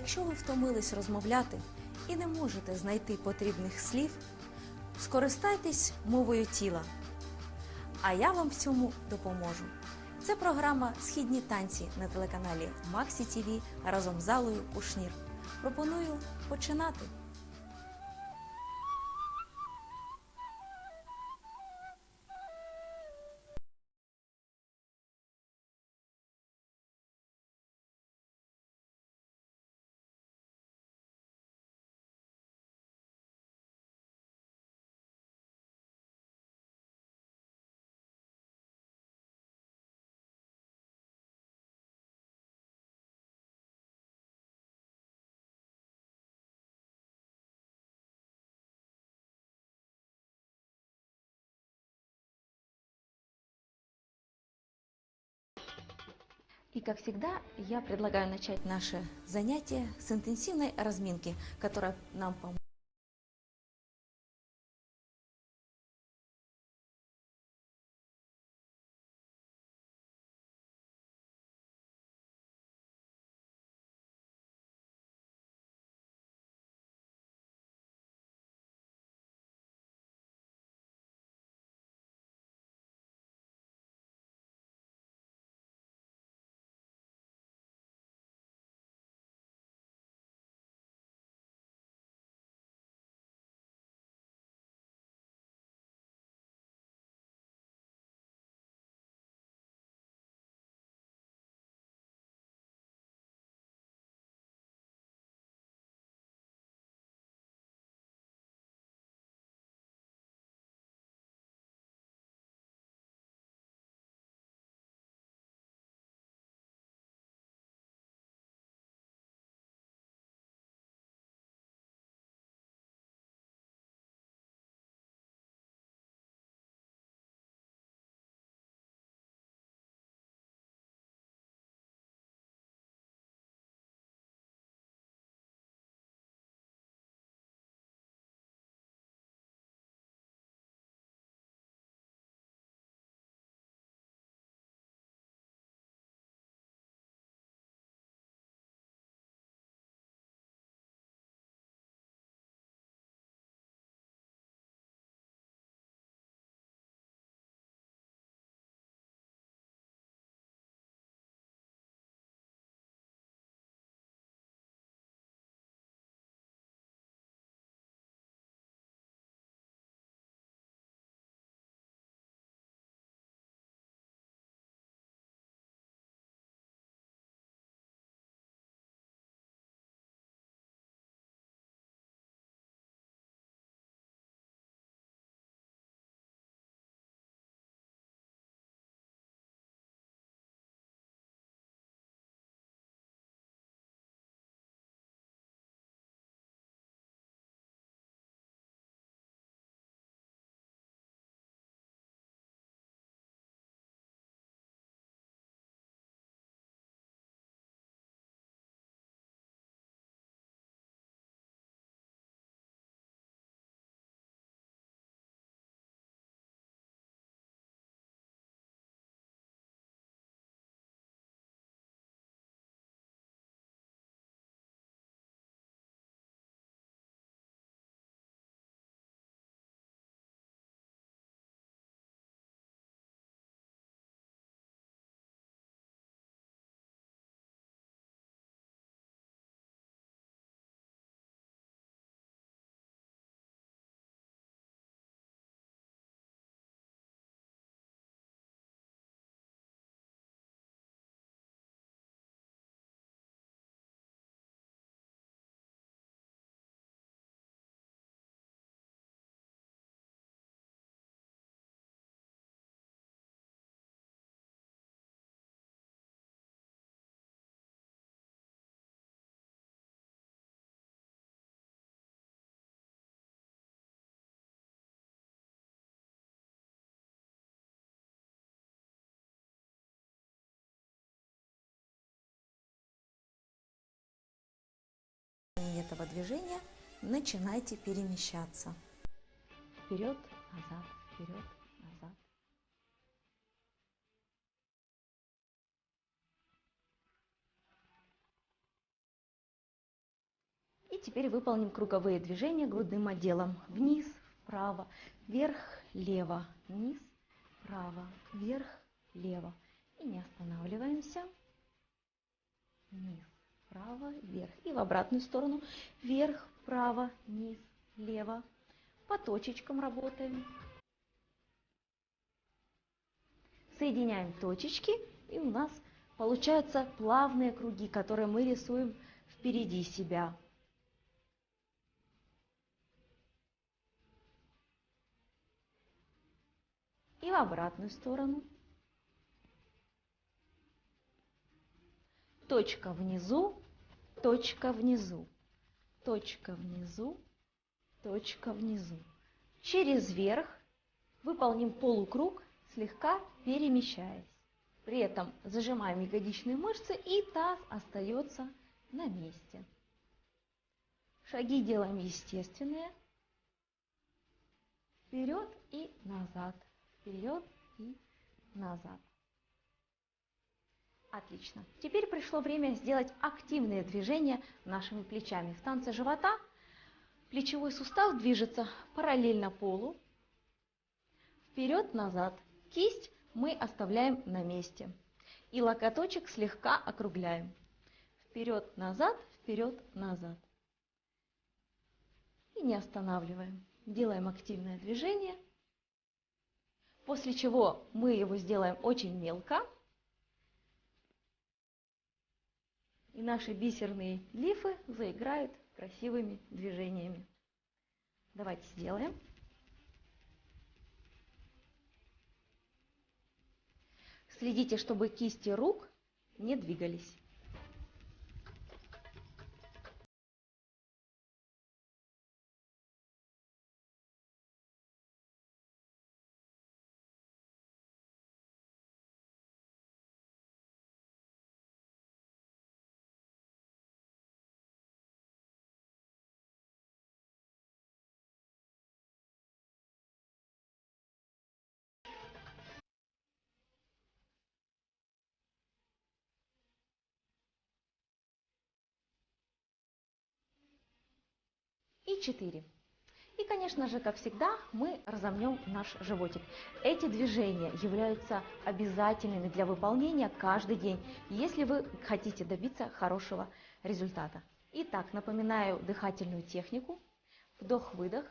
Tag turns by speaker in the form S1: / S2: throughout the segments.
S1: Якщо ви втомились розмовляти і не можете знайти потрібних слів, скористайтесь мовою тіла. А я вам в цьому допоможу. Це програма «Східні танці» на телеканалі Максі ТВ разом з Аллою Кушнір. Пропоную починати. И, как всегда, я предлагаю начать наше занятие с интенсивной разминки, которая нам поможет. Этого движения начинайте перемещаться. Вперед, назад, вперед, назад. теперь выполним круговые движения грудным отделом. Вниз, вправо, вверх, лево, вниз, вправо, вверх, лево. И не останавливаемся. Вниз, вправо, вверх. И в обратную сторону. Вверх, вправо, вниз, лево. По точечкам работаем. Соединяем точечки, и у нас получаются плавные круги, которые мы рисуем впереди себя. И в обратную сторону. Точка внизу, точка внизу, точка внизу, точка внизу. Через верх выполним полукруг, слегка перемещаясь. При этом зажимаем ягодичные мышцы, и таз остается на месте. Шаги делаем естественные. Вперед и назад. Вперед и назад. Отлично. Теперь пришло время сделать активные движения нашими плечами. В танце живота плечевой сустав движется параллельно полу. Вперед-назад. Кисть мы оставляем на месте. И локоточек слегка округляем. Вперед-назад, вперед-назад. И не останавливаем. Делаем активное движение. После чего мы его сделаем очень мелко. И наши бисерные лифы заиграют красивыми движениями. Давайте сделаем. Следите, чтобы кисти рук не двигались. И 4. И, конечно же, как всегда, мы разомнем наш животик. Эти движения являются обязательными для выполнения каждый день, если вы хотите добиться хорошего результата. Итак, напоминаю дыхательную технику. Вдох-выдох.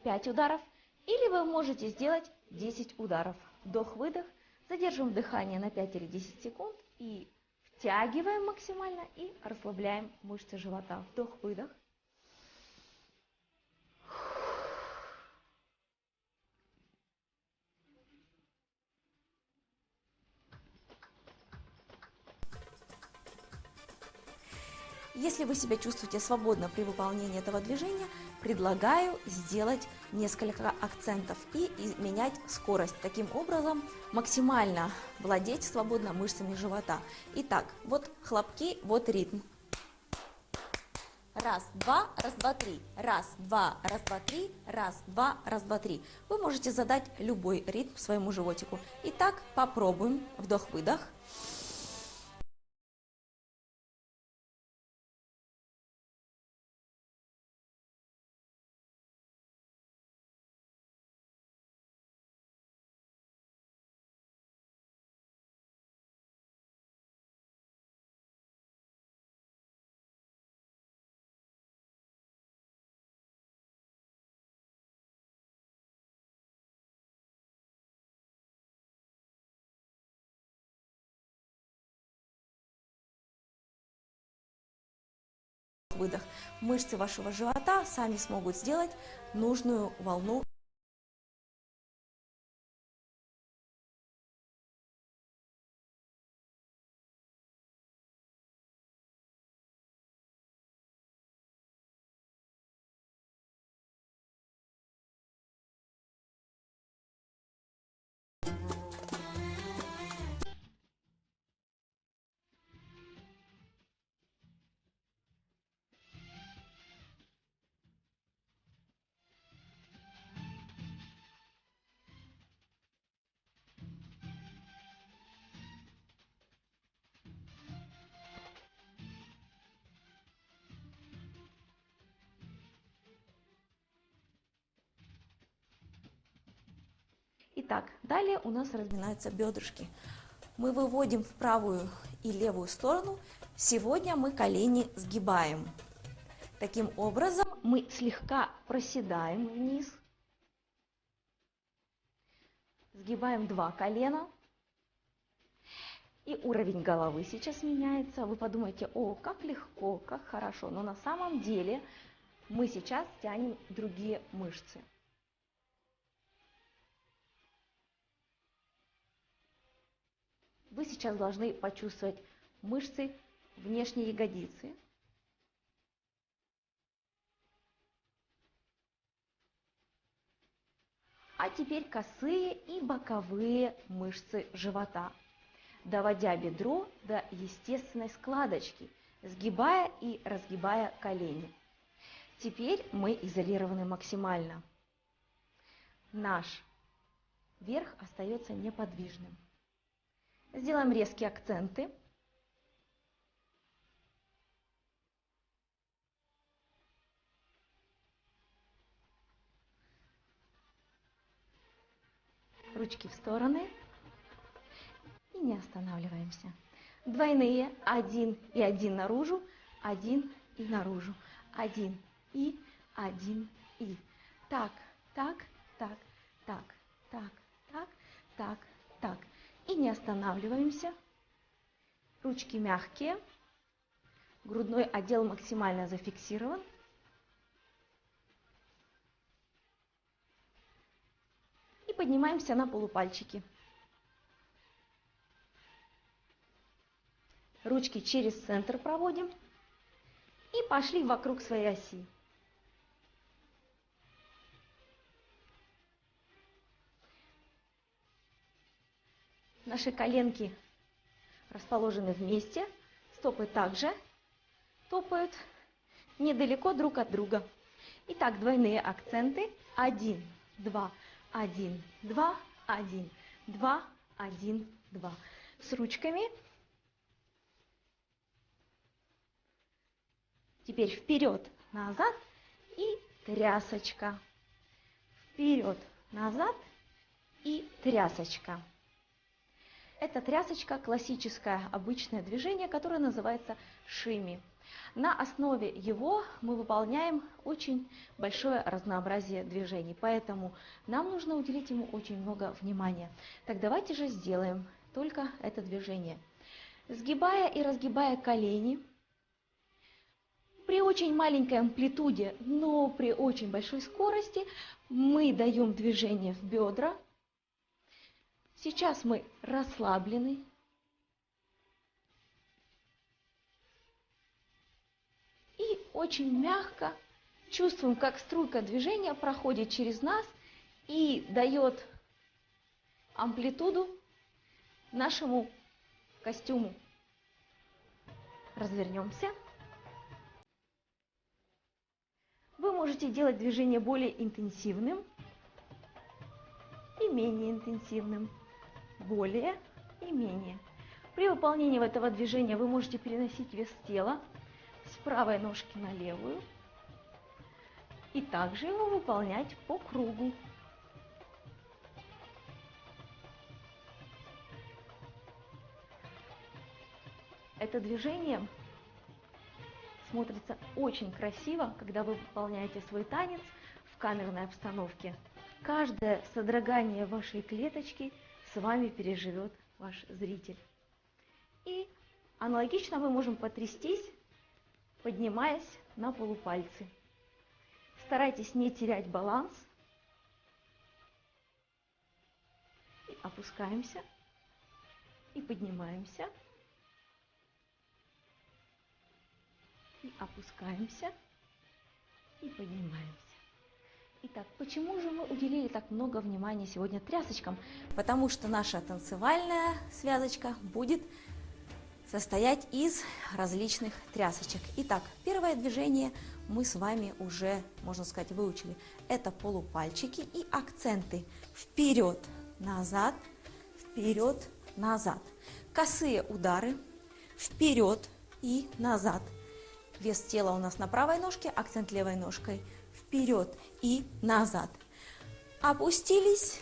S1: Пять ударов. Или вы можете сделать 10 ударов. Вдох-выдох. Задерживаем дыхание на 5 или 10 секунд. И втягиваем максимально и расслабляем мышцы живота. Вдох-выдох. Если вы себя чувствуете свободно при выполнении этого движения, предлагаю сделать несколько акцентов и менять скорость. Таким образом, максимально владеть свободно мышцами живота. Итак, вот хлопки, вот ритм. Раз, два, раз, два, три. Раз, два, раз, два, три. Раз, два, раз, два, три. Вы можете задать любой ритм своему животику. Итак, попробуем. Вдох-выдох. Выдох. Мышцы вашего живота сами смогут сделать нужную волну. Итак, далее у нас разминаются бедрышки. Мы выводим в правую и левую сторону. Сегодня мы колени сгибаем. Таким образом мы слегка проседаем вниз. Сгибаем 2 колена. И уровень головы сейчас меняется. Вы подумаете, о, как легко, как хорошо. Но на самом деле мы сейчас тянем другие мышцы. Вы сейчас должны почувствовать мышцы внешней ягодицы. А теперь косые и боковые мышцы живота, доводя бедро до естественной складочки, сгибая и разгибая колени. Теперь мы изолированы максимально. Наш верх остается неподвижным. Сделаем резкие акценты. Ручки в стороны. И не останавливаемся. Двойные. 1 и 1 наружу. 1 и наружу. 1 и 1 и. Так, так, так, так, так, так, так, так. И не останавливаемся. Ручки мягкие. Грудной отдел максимально зафиксирован. И поднимаемся на полупальчики. Ручки через центр проводим. И пошли вокруг своей оси. Наши коленки расположены вместе. Стопы также топают недалеко друг от друга. Итак, двойные акценты. 1, 2, 1, 2, 1, 2, 1, 2. С ручками. Теперь вперед, назад и трясочка. Вперед, назад и трясочка. Это трясочка классическое, обычное движение, которое называется шими. На основе его мы выполняем очень большое разнообразие движений, поэтому нам нужно уделить ему очень много внимания. Так давайте же сделаем только это движение. Сгибая и разгибая колени, при очень маленькой амплитуде, но при очень большой скорости мы даем движение в бедра. Сейчас мы расслаблены. И очень мягко чувствуем, как струйка движения проходит через нас и дает амплитуду нашему костюму. Развернемся. Вы можете делать движение более интенсивным и менее интенсивным. Более и менее. При выполнении этого движения вы можете переносить вес тела с правой ножки на левую и также его выполнять по кругу. Это движение смотрится очень красиво, когда вы выполняете свой танец в камерной обстановке. Каждое содрогание вашей клеточки с вами переживет ваш зритель. И аналогично мы можем потрястись, поднимаясь на полупальцы. Старайтесь не терять баланс. И опускаемся. И поднимаемся. И опускаемся. И поднимаемся. Итак, почему же мы уделили так много внимания сегодня трясочкам? Потому что наша танцевальная связочка будет состоять из различных трясочек. Итак, первое движение мы с вами уже, можно сказать, выучили. Это полупальчики и акценты. Вперед, назад, вперед, назад. Косые удары. Вперед и назад. Вес тела у нас на правой ножке, акцент левой ножкой. Вперед и назад. Опустились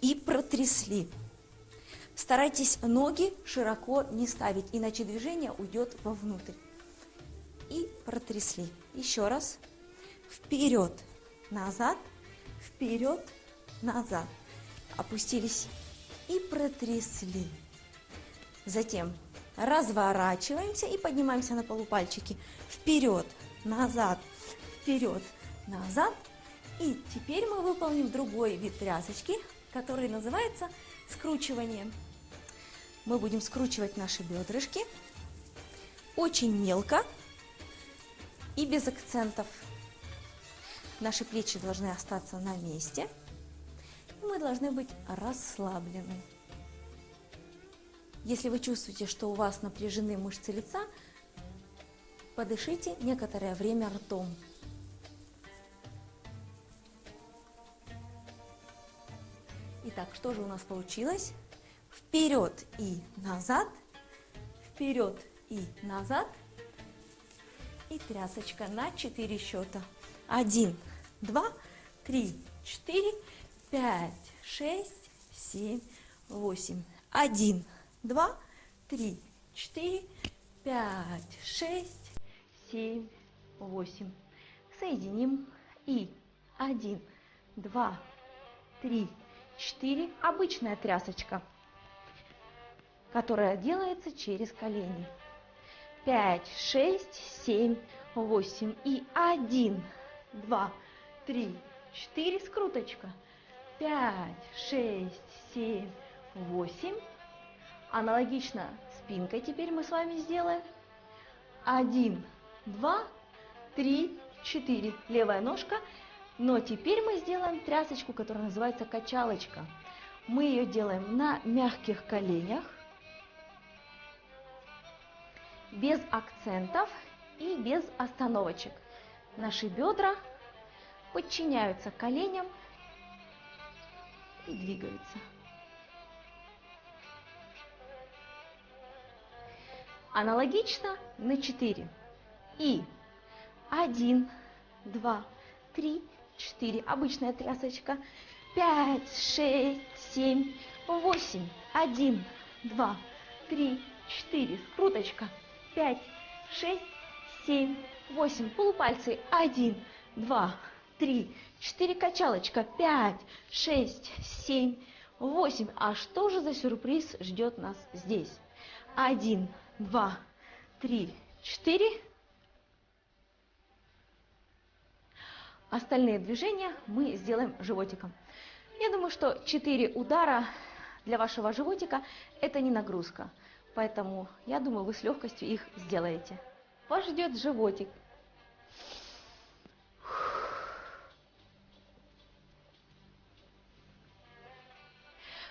S1: и протрясли. Старайтесь ноги широко не ставить, иначе движение уйдет вовнутрь. И протрясли. Еще раз. Вперед, назад, вперед, назад. Опустились и протрясли. Затем разворачиваемся и поднимаемся на полупальчики. Вперед, назад, вперед, назад. И теперь мы выполним другой вид трясочки, который называется скручивание. Мы будем скручивать наши бедрышки очень мелко и без акцентов. Наши плечи должны остаться на месте. И мы должны быть расслаблены. Если вы чувствуете, что у вас напряжены мышцы лица, подышите некоторое время ртом. Итак, что же у нас получилось? Вперед и назад, вперед и назад. И трясочка на 4 счета. 1, 2, 3, 4, 5, 6, 7, 8. 1, 2, 3, 4, 5, 6, 7, 8. Соединим. И 1, 2, 3, 4. Обычная трясочка, которая делается через колени. 5, 6, 7, 8. И 1, 2, 3, 4. Скруточка. 5, 6, 7, 8. Аналогично спинкой теперь мы с вами сделаем. 1, 2, 3, 4. Левая ножка. Но теперь мы сделаем трясочку, которая называется качалочка. Мы ее делаем на мягких коленях, без акцентов и без остановочек. Наши бедра подчиняются коленям и двигаются. Аналогично на 4. И 1, 2, 3, 4. Обычная трясочка. 5, 6, 7, 8. 1, 2, 3, 4. Скруточка. 5, 6, 7, 8. Полупальцы. 1, 2, 3, 4. Качалочка. 5, 6, 7, 8. А что же за сюрприз ждет нас здесь? 1, 2, 3, 4. Остальные движения мы сделаем животиком. Я думаю, что 4 удара для вашего животика – это не нагрузка. Поэтому, я думаю, вы с легкостью их сделаете. Вас ждет животик.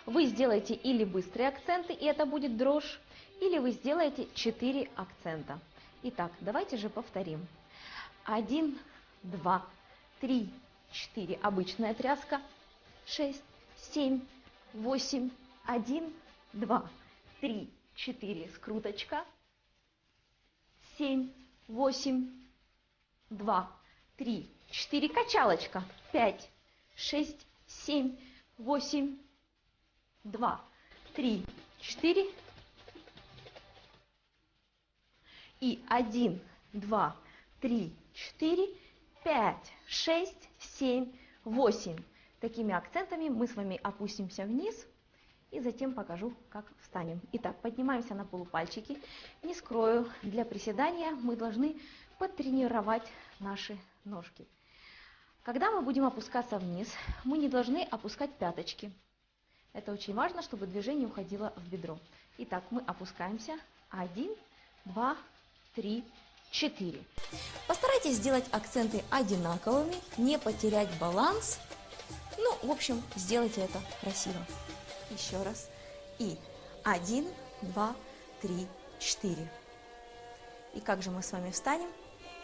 S1: Вы сделаете или быстрые акценты, и это будет дрожь, или вы сделаете 4 акцента. Итак, давайте же повторим. 1, 2, 3, 4. Обычная тряска. 6, 7, 8. 1, 2, 3, 4. Скруточка. 7, 8. 2, 3, 4. Качалочка. 5, 6, 7, 8. 2, 3, 4. И 1, 2, 3, 4, 5, 6, 7, 8. Такими акцентами мы с вами опустимся вниз и затем покажу, как встанем. Итак, поднимаемся на полупальчики. Не скрою, для приседания мы должны потренировать наши ножки. Когда мы будем опускаться вниз, мы не должны опускать пяточки. Это очень важно, чтобы движение уходило в бедро. Итак, мы опускаемся. 1, 2, 3, 4. Постарайтесь сделать акценты одинаковыми, не потерять баланс. Ну, в общем, сделайте это красиво. Еще раз. И 1, 2, 3, 4. И как же мы с вами встанем?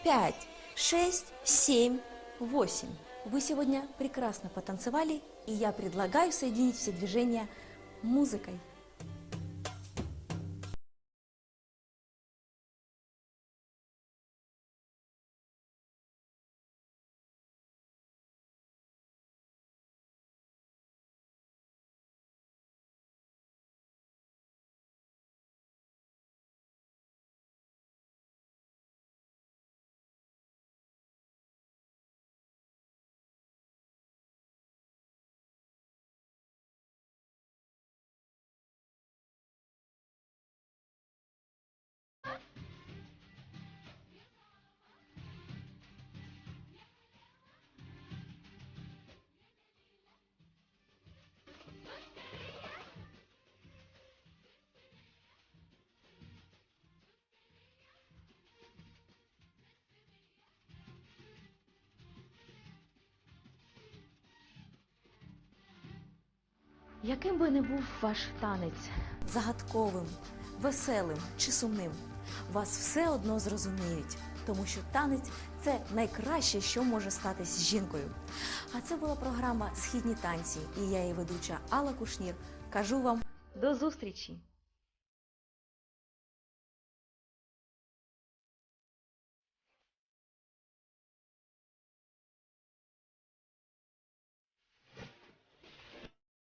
S1: 5, 6, 7, 8. Вы сегодня прекрасно потанцевали, и я предлагаю соединить все движения музыкой. Яким би не був ваш танець, загадковим, веселим чи сумним, вас все одно зрозуміють, тому що танець – це найкраще, що може статись з жінкою. А це була програма «Східні танці» і я її ведуча Алла Кушнір. Кажу вам до зустрічі!